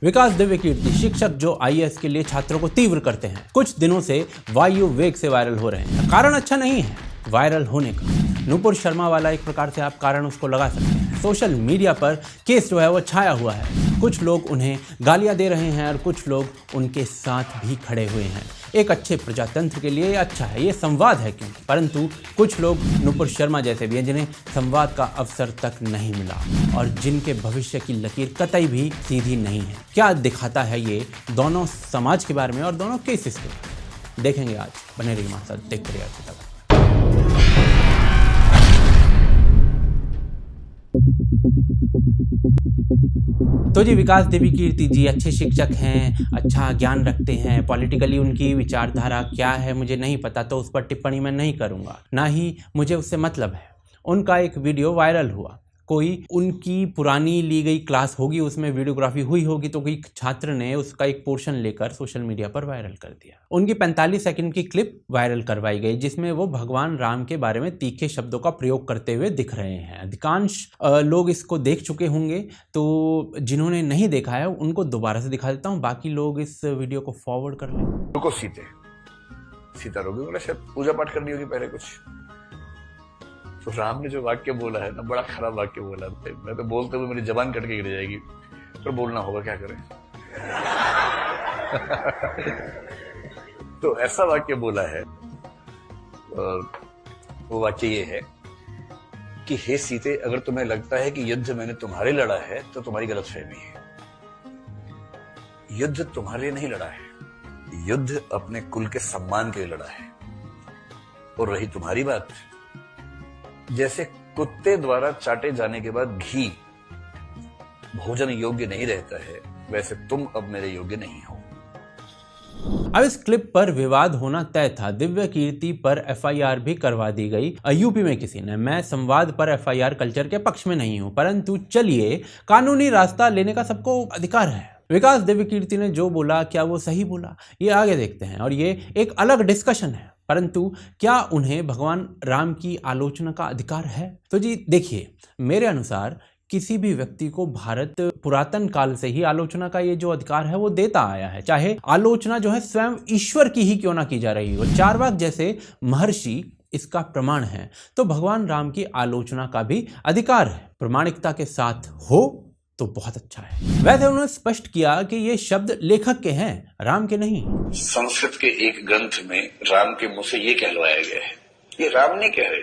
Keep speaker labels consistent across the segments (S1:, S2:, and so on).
S1: विकास दिव्य कीर्ति शिक्षक जो आईएएस के लिए छात्रों को तीव्र करते हैं, कुछ दिनों से वायु वेग से वायरल हो रहे हैं। कारण अच्छा नहीं है वायरल होने का। नूपुर शर्मा वाला एक प्रकार से आप कारण उसको लगा सकते हैं। सोशल मीडिया पर केस जो है वो छाया हुआ है। कुछ लोग उन्हें गालियां दे रहे हैं और कुछ लोग उनके साथ भी खड़े हुए हैं। एक अच्छे प्रजातंत्र के लिए अच्छा है, ये संवाद है क्यों, परंतु कुछ लोग नूपुर शर्मा जैसे भी हैं जिन्हें संवाद का अवसर तक नहीं मिला और जिनके भविष्य की लकीर कतई भी सीधी नहीं है। क्या दिखाता है ये दोनों समाज के बारे में और दोनों केसेस के, देखेंगे आज। बने रहिए हमारे साथ, देखते रहिए आज तक। तो जी, विकास देवी कीर्ति जी अच्छे शिक्षक हैं, अच्छा ज्ञान रखते हैं। पॉलिटिकली उनकी विचारधारा क्या है मुझे नहीं पता, तो उस पर टिप्पणी मैं नहीं करूंगा, ना ही मुझे उससे मतलब है। उनका एक वीडियो वायरल हुआ, कोई उनकी पुरानी ली गई क्लास होगी, उसमें वीडियोग्राफी हुई होगी, तो कोई छात्र ने उसका एक पोर्शन लेकर सोशल मीडिया पर वायरल कर दिया। उनकी 45 सेकंड की क्लिप वायरल करवाई गई जिसमें वो भगवान राम के बारे में तीखे शब्दों का प्रयोग करते हुए दिख रहे हैं। अधिकांश लोग इसको देख चुके होंगे, तो जिन्होंने नहीं देखा है उनको दोबारा से दिखा देता हूँ, बाकी लोग इस वीडियो को फॉरवर्ड कर लें।
S2: रुको सीता रोगी बोला, शायद पूजा पाठ करनी होगी पहले कुछ। तो राम ने जो वाक्य बोला है ना, बड़ा खराब वाक्य बोला। मैं तो बोलते हुए मेरी जबान कट के गिर जाएगी, पर बोलना होगा, क्या करें। तो ऐसा वाक्य बोला है, और वो वाक्य ये है कि हे सीते, अगर तुम्हें लगता है कि युद्ध मैंने तुम्हारे लड़ा है तो तुम्हारी गलतफहमी है। युद्ध तुम्हारे लिए नहीं लड़ा है, युद्ध अपने कुल के सम्मान के लिए लड़ा है। और रही तुम्हारी बात, जैसे कुत्ते द्वारा चाटे जाने के बाद घी भोजन योग्य नहीं रहता है, वैसे तुम अब मेरे योग्य नहीं हो।
S1: अब इस क्लिप पर विवाद होना तय था। दिव्य कीर्ति पर एफआईआर भी करवा दी गई यूपी में किसी ने। मैं संवाद पर एफआईआर कल्चर के पक्ष में नहीं हूं, परंतु चलिए, कानूनी रास्ता लेने का सबको अधिकार है। विकास दिव्य कीर्ति ने जो बोला, क्या वो सही बोला, ये आगे देखते हैं, और ये एक अलग डिस्कशन है। परंतु क्या उन्हें भगवान राम की आलोचना का अधिकार है? तो जी देखिए, मेरे अनुसार किसी भी व्यक्ति को भारत पुरातन काल से ही आलोचना का ये जो अधिकार है वो देता आया है, चाहे आलोचना जो है स्वयं ईश्वर की ही क्यों ना की जा रही हो। चारवाक जैसे महर्षि इसका प्रमाण है, तो भगवान राम की आलोचना का भी अधिकार है। प्रामाणिकता के साथ हो तो बहुत अच्छा है। वैसे उन्होंने स्पष्ट किया कि ये शब्द लेखक के हैं, राम के नहीं।
S2: संस्कृत के एक ग्रंथ में राम के मुंह से ये कहलवाया गया है, ये राम नहीं कह रहे,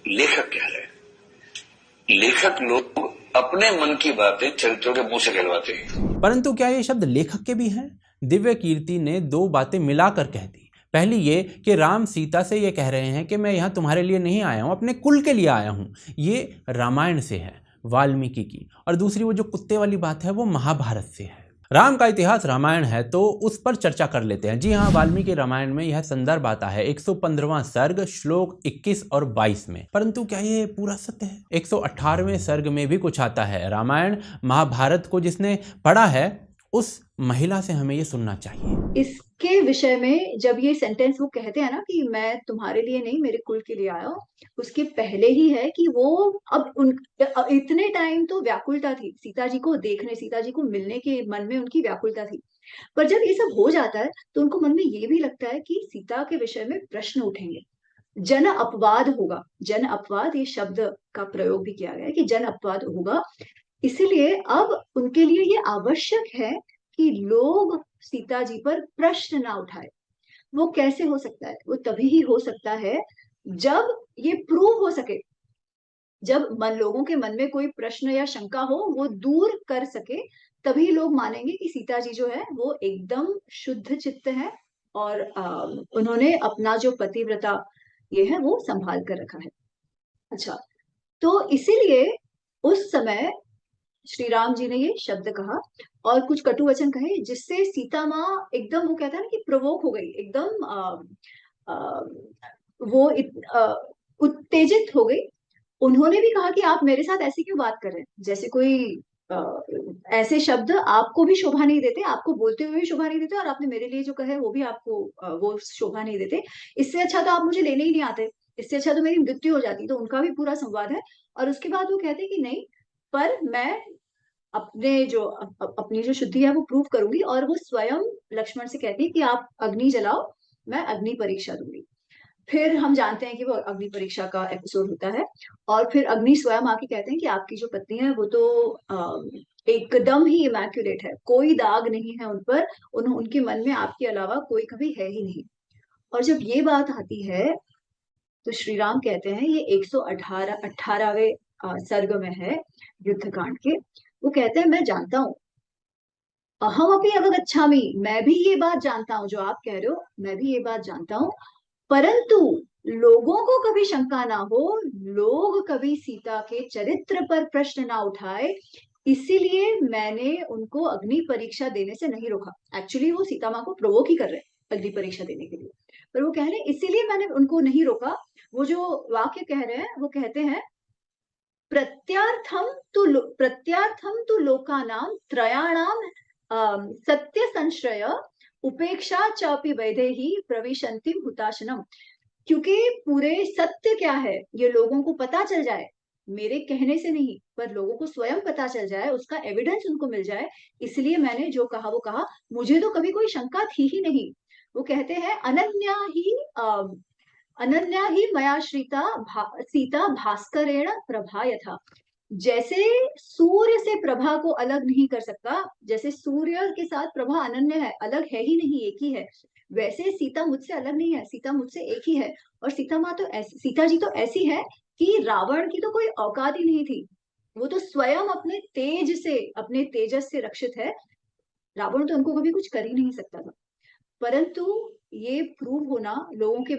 S2: लेखक कह रहे। लेखक लोग अपने मन की बातें चरित्रों के मुंह से कहलवाते हैं।
S1: परंतु क्या ये शब्द लेखक के भी हैं? दिव्य कीर्ति ने दो बातें मिलाकर कह दी। पहली ये कि राम सीता से ये कह रहे हैं कि मैं यहाँ तुम्हारे लिए नहीं आया हूँ, अपने कुल के लिए आया हूँ। ये रामायण से है, वाल्मीकि की। और दूसरी वो जो कुत्ते वाली बात है वो महाभारत से है। राम का इतिहास रामायण है तो उस पर चर्चा कर लेते हैं। जी हाँ, वाल्मीकि रामायण में यह संदर्भ आता है 115वां सर्ग श्लोक 21 और 22 में। परंतु क्या ये पूरा सत्य है? 118वें सर्ग में भी कुछ आता है। रामायण महाभारत को जिसने पढ़ा है उस महिला से हमें ये सुनना चाहिए।
S3: इसके विषय में जब ये सेंटेंस वो कहते हैं ना कि मैं तुम्हारे लिए नहीं मेरे कुल के लिए आया हूँ, उसके पहले ही है कि वो अब इतने टाइम तो व्याकुलता थी सीता जी को देखने, सीता जी को मिलने के मन में उनकी व्याकुलता थी। पर जब ये सब हो जाता है तो उनको मन में ये भी लगता है कि सीता के विषय में प्रश्न उठेंगे, जन अपवाद होगा। जन अपवाद, ये शब्द का प्रयोग भी किया गया है कि जन अपवाद होगा। इसीलिए अब उनके लिए ये आवश्यक है कि लोग सीता जी पर प्रश्न ना उठाए। वो कैसे हो सकता है? वो तभी ही हो सकता है जब ये प्रूव हो सके, जब लोगों के मन में कोई प्रश्न या शंका हो वो दूर कर सके, तभी लोग मानेंगे कि सीता जी जो है वो एकदम शुद्ध चित्त है और उन्होंने अपना जो पतिव्रता ये है वो संभाल कर रखा है। अच्छा, तो इसीलिए उस समय श्री राम जी ने ये शब्द कहा और कुछ कटु वचन कहे, जिससे सीता माँ एकदम, वो कहता है ना कि प्रवोक हो गई, एकदम वो उत्तेजित हो गई। उन्होंने भी कहा कि आप मेरे साथ ऐसे क्यों बात कर रहे हैं, जैसे कोई ऐसे शब्द आपको भी शोभा नहीं देते, आपको बोलते हुए भी शोभा नहीं देते, और आपने मेरे लिए जो कहे वो भी आपको वो शोभा नहीं देते। इससे अच्छा तो आप मुझे लेने ही नहीं आते, इससे अच्छा तो मेरी मृत्यु हो जाती। तो उनका भी पूरा संवाद है। और उसके बाद वो कहते कि नहीं, पर मैं अपने जो अपनी जो शुद्धि है वो प्रूव करूंगी, और वो स्वयं लक्ष्मण से कहती है कि आप अग्नि जलाओ, मैं अग्नि परीक्षा दूंगी। फिर हम जानते हैं कि वो अग्नि परीक्षा का एपिसोड होता है, और फिर अग्नि स्वयं आके कहते हैं कि आपकी जो पत्नी है वो तो एकदम ही इमैक्युलेट है, कोई दाग नहीं है उन पर, उनके मन में आपके अलावा कोई कभी है ही नहीं। और जब ये बात आती है तो श्री राम कहते हैं, ये 118वें सर्ग में है युद्ध कांड के। वो कहते हैं, मैं जानता हूँ, अहम अपि अवगच्छामि, मैं भी ये बात जानता हूँ जो आप कह रहे हो, मैं भी ये बात जानता हूँ, परंतु लोगों को कभी शंका ना हो, लोग कभी सीता के चरित्र पर प्रश्न ना उठाए, इसीलिए मैंने उनको अग्नि परीक्षा देने से नहीं रोका। एक्चुअली वो सीता माँ को प्रोवोक ही कर रहे हैं अग्नि परीक्षा देने के लिए, पर वो कह रहे हैं इसीलिए मैंने उनको नहीं रोका। वो जो वाक्य कह रहे हैं वो कहते हैं, प्रत्यार्थम तु लोकानां त्रयाणाम सत्य संश्रय उपेक्षा चापि वैदेही प्रविशन्ति हुताशनम। क्योंकि पूरे सत्य क्या है ये लोगों को पता चल जाए, मेरे कहने से नहीं पर लोगों को स्वयं पता चल जाए, उसका एविडेंस उनको मिल जाए, इसलिए मैंने जो कहा वो कहा, मुझे तो कभी कोई शंका थी ही नहीं। वो कहते हैं, अनन्या ही मया सीता भास्करेण प्रभा यथा। जैसे सूर्य से प्रभा को अलग नहीं कर सकता, जैसे सूर्य के साथ प्रभा अनन्य है, अलग है ही नहीं, एक ही है, वैसे सीता मुझसे अलग नहीं है, सीता मुझसे एक ही है। और सीता जी तो ऐसी है कि रावण की तो कोई औकात ही नहीं थी, वो तो स्वयं अपने तेज से, अपने तेजस से रक्षित है, रावण तो उनको कभी कुछ कर ही नहीं सकता था। परंतु ये प्रूव होना, लोगों के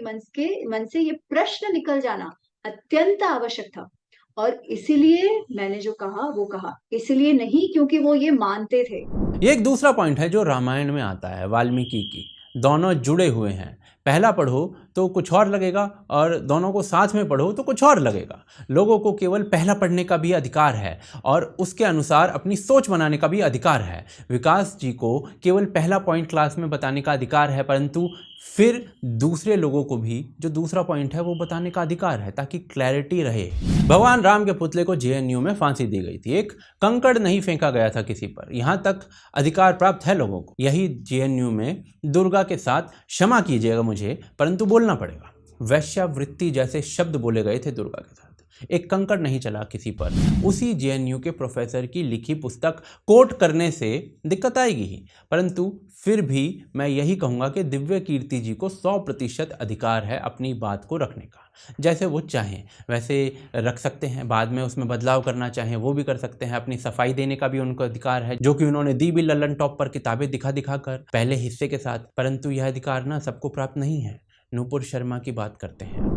S3: मन से ये प्रश्न निकल जाना अत्यंत आवश्यक था। और इसीलिए मैंने जो कहा वो कहा, इसलिए नहीं क्योंकि वो ये मानते थे।
S1: ये एक दूसरा पॉइंट है जो रामायण में आता है, वाल्मीकि की। दोनों जुड़े हुए हैं, पहला पढ़ो तो कुछ और लगेगा और दोनों को साथ में पढ़ो तो कुछ और लगेगा। लोगों को केवल पहला पढ़ने का भी अधिकार है और उसके अनुसार अपनी सोच बनाने का भी अधिकार है। विकास जी को केवल पहला पॉइंट क्लास में बताने का अधिकार है, परंतु फिर दूसरे लोगों को भी जो दूसरा पॉइंट है वो बताने का अधिकार है, ताकि क्लैरिटी रहे। भगवान राम के पुतले को जेएनयू में फांसी दी गई थी, एक कंकड़ नहीं फेंका गया था किसी पर, यहाँ तक अधिकार प्राप्त है लोगों को। यही जेएनयू में दुर्गा के साथ, क्षमा कीजिएगा मुझे परंतु बोलना पड़ेगा, वैश्यावृत्ति जैसे शब्द बोले गए थे दुर्गा के साथ, एक कंकड़ नहीं चला किसी पर। उसी जेएनयू के प्रोफेसर की लिखी पुस्तक कोट करने से दिक्कत आएगी ही, परंतु फिर भी मैं यही कहूँगा कि दिव्य कीर्ति जी को 100% अधिकार है अपनी बात को रखने का। जैसे वो चाहें वैसे रख सकते हैं, बाद में उसमें बदलाव करना चाहें वो भी कर सकते हैं, अपनी सफाई देने का भी उनको अधिकार है, जो कि उन्होंने दी भी लल्लन टॉप पर किताबें दिखा दिखा कर पहले हिस्से के साथ। परंतु यह अधिकार ना सबको प्राप्त नहीं है। नूपुर शर्मा की बात करते हैं।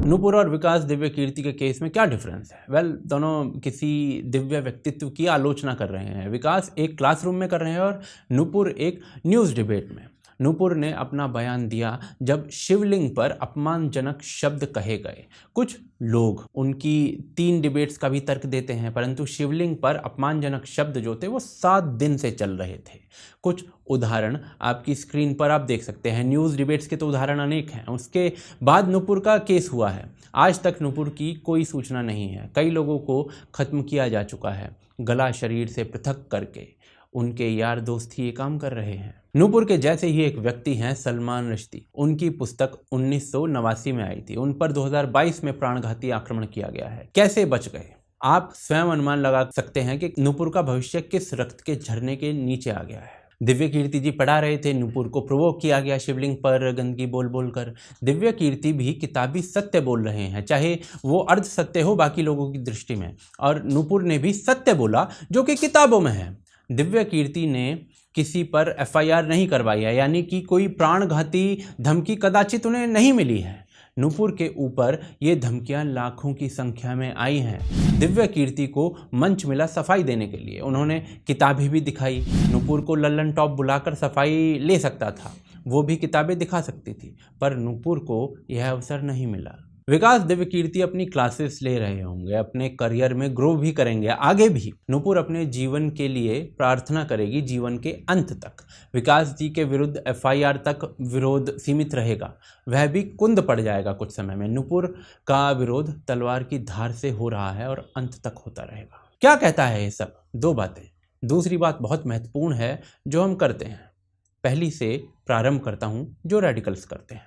S1: नूपुर और विकास दिव्य कीर्ति के केस में क्या डिफरेंस है? वेल, दोनों किसी दिव्य व्यक्तित्व की आलोचना कर रहे हैं। विकास एक क्लासरूम में कर रहे हैं और नूपुर एक न्यूज़ डिबेट में। नूपुर ने अपना बयान दिया जब शिवलिंग पर अपमानजनक शब्द कहे गए। कुछ लोग उनकी 3 डिबेट्स का भी तर्क देते हैं, परंतु शिवलिंग पर अपमानजनक शब्द जो थे वो 7 दिन से चल रहे थे। कुछ उदाहरण आपकी स्क्रीन पर आप देख सकते हैं। न्यूज़ डिबेट्स के तो उदाहरण अनेक हैं। उसके बाद नूपुर का केस हुआ है। आज तक नूपुर की कोई सूचना नहीं है। कई लोगों को ख़त्म किया जा चुका है, गला शरीर से पृथक करके। उनके यार दोस्त ही ये काम कर रहे हैं। नूपुर के जैसे ही एक व्यक्ति हैं सलमान रश्दी। उनकी पुस्तक 1989 में आई थी, उन पर 2022 में प्राणघाती आक्रमण किया गया है। कैसे बच गए? आप स्वयं अनुमान लगा सकते हैं कि नूपुर का भविष्य किस रक्त के झरने के नीचे आ गया है। दिव्य कीर्ति जी पढ़ा रहे थे, नूपुर को प्रोवोक किया गया शिवलिंग पर गंदगी बोल बोल कर। दिव्य कीर्ति भी किताबी सत्य बोल रहे हैं, चाहे वो अर्ध सत्य हो बाकी लोगों की दृष्टि में, और नूपुर ने भी सत्य बोला जो कि किताबों में है। दिव्य कीर्ति ने किसी पर एफआईआर नहीं करवाई है, यानी कि कोई प्राणघाती धमकी कदाचित उन्हें नहीं मिली है। नूपुर के ऊपर ये धमकियां लाखों की संख्या में आई हैं। दिव्य कीर्ति को मंच मिला सफाई देने के लिए, उन्होंने किताबें भी दिखाई। नूपुर को लल्लन टॉप बुलाकर सफाई ले सकता था, वो भी किताबें दिखा सकती थी, पर नूपुर को यह अवसर नहीं मिला। विकास दिव्यकीर्ति अपनी क्लासेस ले रहे होंगे, अपने करियर में ग्रो भी करेंगे आगे भी। नूपुर अपने जीवन के लिए प्रार्थना करेगी जीवन के अंत तक। विकास जी के विरुद्ध एफआईआर तक विरोध सीमित रहेगा, वह भी कुंद पड़ जाएगा कुछ समय में। नूपुर का विरोध तलवार की धार से हो रहा है और अंत तक होता रहेगा। क्या कहता है ये सब? दो बातें। दूसरी बात बहुत महत्वपूर्ण है जो हम करते हैं। पहली से प्रारंभ करता हूं जो रेडिकल्स करते हैं।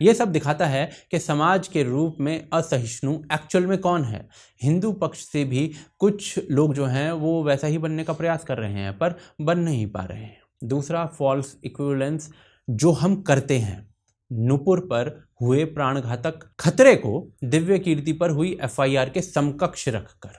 S1: यह सब दिखाता है कि समाज के रूप में असहिष्णु एक्चुअल में कौन है। हिंदू पक्ष से भी कुछ लोग जो हैं वो वैसा ही बनने का प्रयास कर रहे हैं पर बन नहीं पा रहे हैं। दूसरा, फॉल्स इक्विवेलेंस जो हम करते हैं। नूपुर पर हुए प्राणघातक खतरे को दिव्यकीर्ति पर हुई एफआईआर के समकक्ष रखकर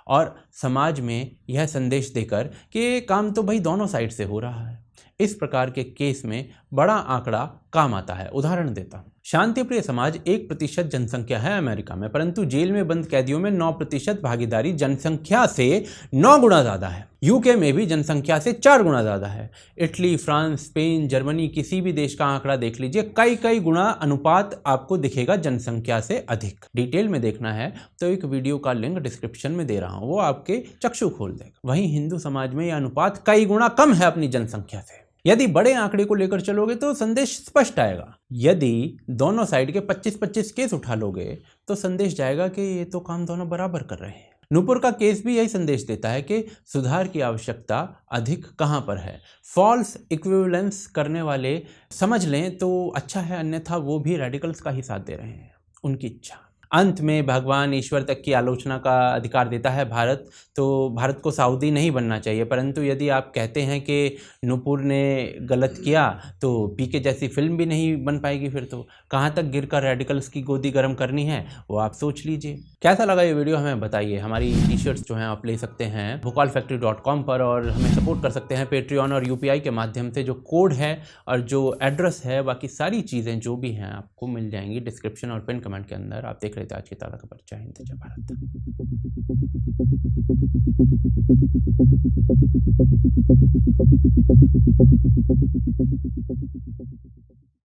S1: और समाज में यह संदेश देकर कि ये काम तो भाई दोनों साइड से हो रहा है। इस प्रकार के केस में बड़ा आंकड़ा काम आता है। उदाहरण देता हूं। शांतिप्रिय समाज 1% जनसंख्या है अमेरिका में, परंतु जेल में बंद कैदियों में 9% भागीदारी जनसंख्या से 9 गुना ज्यादा है। यूके में भी जनसंख्या से 4 गुना ज्यादा है। इटली, फ्रांस, स्पेन, जर्मनी, किसी भी देश का आंकड़ा देख लीजिए, कई गुना अनुपात आपको दिखेगा जनसंख्या से अधिक। डिटेल में देखना है तो एक वीडियो का लिंक डिस्क्रिप्शन में दे रहा हूं, वो आपके चक्षु खोल देगा। वहीं हिंदू समाज में यह अनुपात कई गुना कम है अपनी जनसंख्या से। यदि बड़े आंकड़े को लेकर चलोगे तो संदेश स्पष्ट आएगा। यदि दोनों साइड के 25-25 केस उठा लोगे तो संदेश जाएगा कि ये तो काम दोनों बराबर कर रहे हैं। नूपुर का केस भी यही संदेश देता है कि सुधार की आवश्यकता अधिक कहां पर है। फॉल्स इक्विवेलेंस करने वाले समझ लें तो अच्छा है, अन्यथा वो भी रेडिकल्स का ही साथ दे रहे हैं, उनकी इच्छा। अंत में भगवान ईश्वर तक की आलोचना का अधिकार देता है भारत, तो भारत को सऊदी नहीं बनना चाहिए। परंतु यदि आप कहते हैं कि नूपुर ने गलत किया तो पीके जैसी फिल्म भी नहीं बन पाएगी, फिर तो कहाँ तक गिरकर रेडिकल्स की गोदी गर्म करनी है वो आप सोच लीजिए। कैसा लगा ये वीडियो हमें बताइए। हमारी टी-शर्ट्स जो हैं आप ले सकते हैं भोकालफैक्ट्री.com पर और हमें सपोर्ट कर सकते हैं पेट्रियन और यूपीआई के माध्यम से। जो कोड है और जो एड्रेस है, बाकी सारी चीज़ें जो भी हैं आपको मिल जाएंगी डिस्क्रिप्शन और पिन कमेंट के अंदर। आप देख रहे थे आज की ताज़ा खबर। जय हिंद, जय भारत।